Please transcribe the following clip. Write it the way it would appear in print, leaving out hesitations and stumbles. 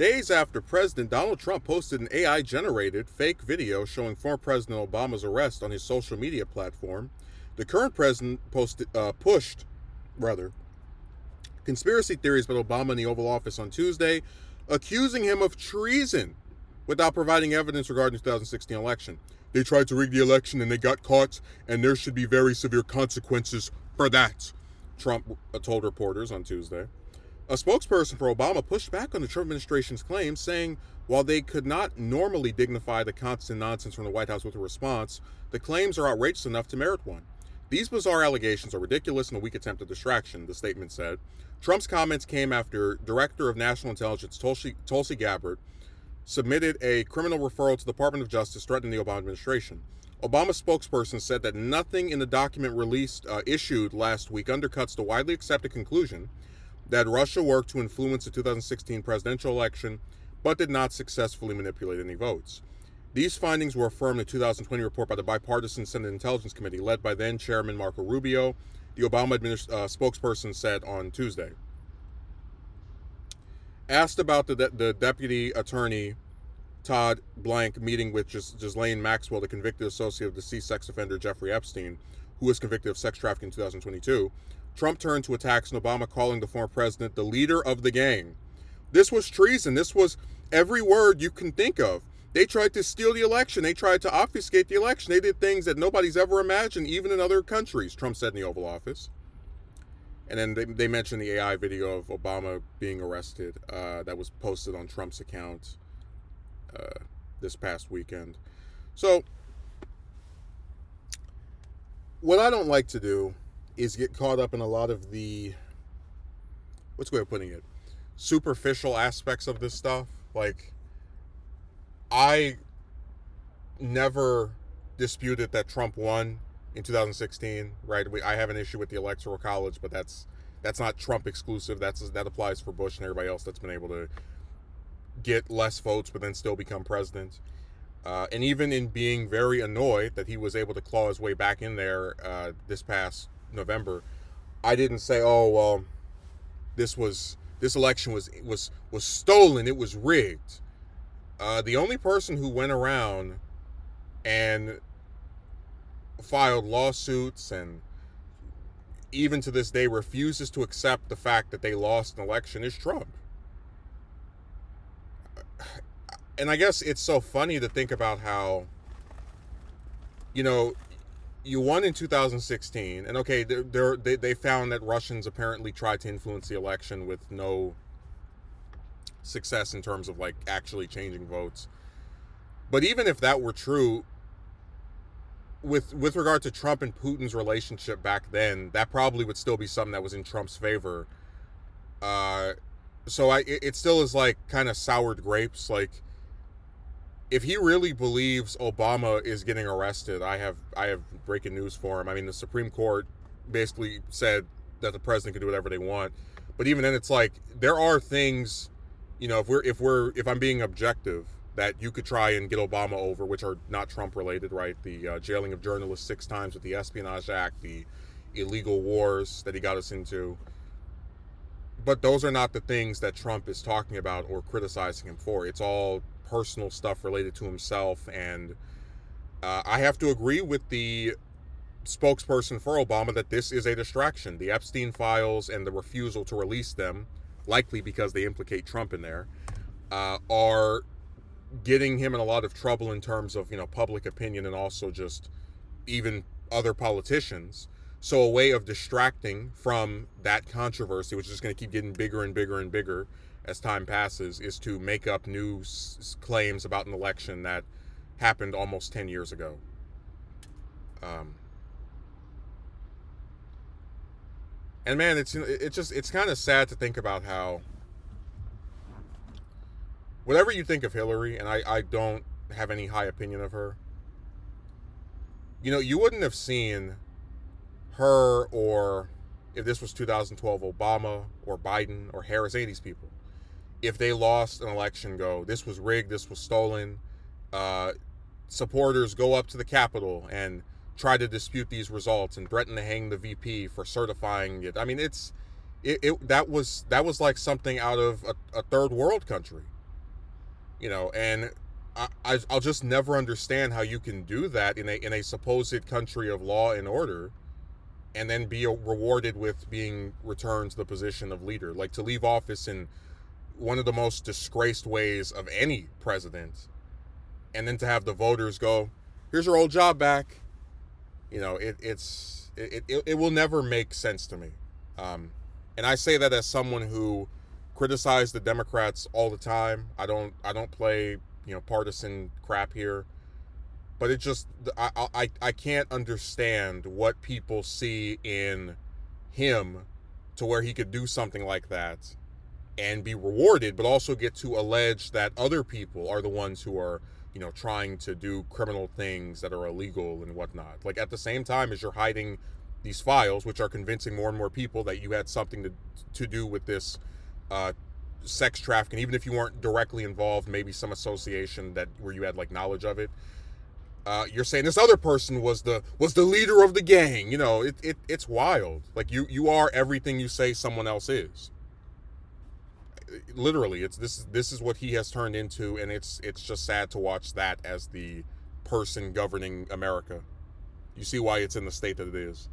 Days after President Donald Trump posted an AI-generated fake video showing former President Obama's arrest on his social media platform, the current president pushed conspiracy theories about Obama in the Oval Office on Tuesday, accusing him of treason without providing evidence regarding the 2016 election. They tried to rig the election and they got caught, and there should be very severe consequences for that, Trump told reporters on Tuesday. A spokesperson for Obama pushed back on the Trump administration's claims, saying while they could not normally dignify the constant nonsense from the White House with a response, the claims are outrageous enough to merit one. These bizarre allegations are ridiculous and a weak attempt at distraction, the statement said. Trump's comments came after Director of National Intelligence Tulsi Gabbard submitted a criminal referral to the Department of Justice threatening the Obama administration. Obama's spokesperson said that nothing in the document issued last week undercuts the widely accepted conclusion that Russia worked to influence the 2016 presidential election, but did not successfully manipulate any votes. These findings were affirmed in a 2020 report by the bipartisan Senate Intelligence Committee, led by then Chairman Marco Rubio, the Obama spokesperson said on Tuesday. Asked about the deputy attorney Todd Blank meeting with Ghislaine Maxwell, the convicted associate of deceased sex offender Jeffrey Epstein, who was convicted of sex trafficking in 2022, Trump turned to attacks on Obama, calling the former president the leader of the gang. This was treason. This was every word you can think of. They tried to steal the election. They tried to obfuscate the election. They did things that nobody's ever imagined, even in other countries, Trump said in the Oval Office. And then they mentioned the AI video of Obama being arrested that was posted on Trump's account this past weekend. So, what I don't like to do is get caught up in a lot of the, what's the way of putting it, superficial aspects of this stuff. Like, I never disputed that Trump won in 2016, right? I have an issue with the Electoral College, but that's not Trump exclusive. That applies for Bush and everybody else that's been able to get less votes but then still become president. And even in being very annoyed that he was able to claw his way back in there this past November, I didn't say, oh well, this election was stolen, it was rigged. The only person who went around and filed lawsuits and even to this day refuses to accept the fact that they lost an election is Trump. And I guess it's so funny to think about how, you won in 2016, and okay, they found that Russians apparently tried to influence the election with no success in terms of like actually changing votes. But even if that were true, with regard to Trump and Putin's relationship back then, that probably would still be something that was in Trump's favor. So it still is like kind of soured grapes. Like, if he really believes Obama is getting arrested, I have breaking news for him. I mean, the Supreme Court basically said that the president can do whatever they want. But even then, it's like there are things, if I'm being objective, that you could try and get Obama over, which are not Trump related, right? The jailing of journalists 6 times with the Espionage Act, the illegal wars that he got us into. But those are not the things that Trump is talking about or criticizing him for. It's all personal stuff related to himself. And I have to agree with the spokesperson for Obama that this is a distraction. The Epstein files and the refusal to release them, likely because they implicate Trump in there, are getting him in a lot of trouble in terms of, public opinion and also just even other politicians. So a way of distracting from that controversy, which is just going to keep getting bigger and bigger and bigger as time passes, is to make up new claims about an election that happened almost 10 years ago. And man, it's kind of sad to think about how, whatever you think of Hillary, and I don't have any high opinion of her, you wouldn't have seen her, or if this was 2012 Obama or Biden or Harris, any of these people, if they lost an election, go, this was rigged, this was stolen. Supporters go up to the Capitol and try to dispute these results and threaten to hang the VP for certifying it. I mean, that was like something out of a third world country. And I'll just never understand how you can do that in a supposed country of law and order, and then be rewarded with being returned to the position of leader. Like, to leave office in one of the most disgraced ways of any president, and then to have the voters go, "Here's your old job back." It will never make sense to me. And I say that as someone who criticized the Democrats all the time. I don't play partisan crap here, but it just I can't understand what people see in him to where he could do something like that and be rewarded, but also get to allege that other people are the ones who are trying to do criminal things that are illegal and whatnot. Like, at the same time as you're hiding these files, which are convincing more and more people that you had something to do with this sex trafficking, even if you weren't directly involved, maybe some association that where you had like knowledge of it. You're saying this other person was the leader of the gang. It's wild. Like, you are everything you say someone else is. Literally, this is what he has turned into, and it's just sad to watch that as the person governing America. You see why it's in the state that it is.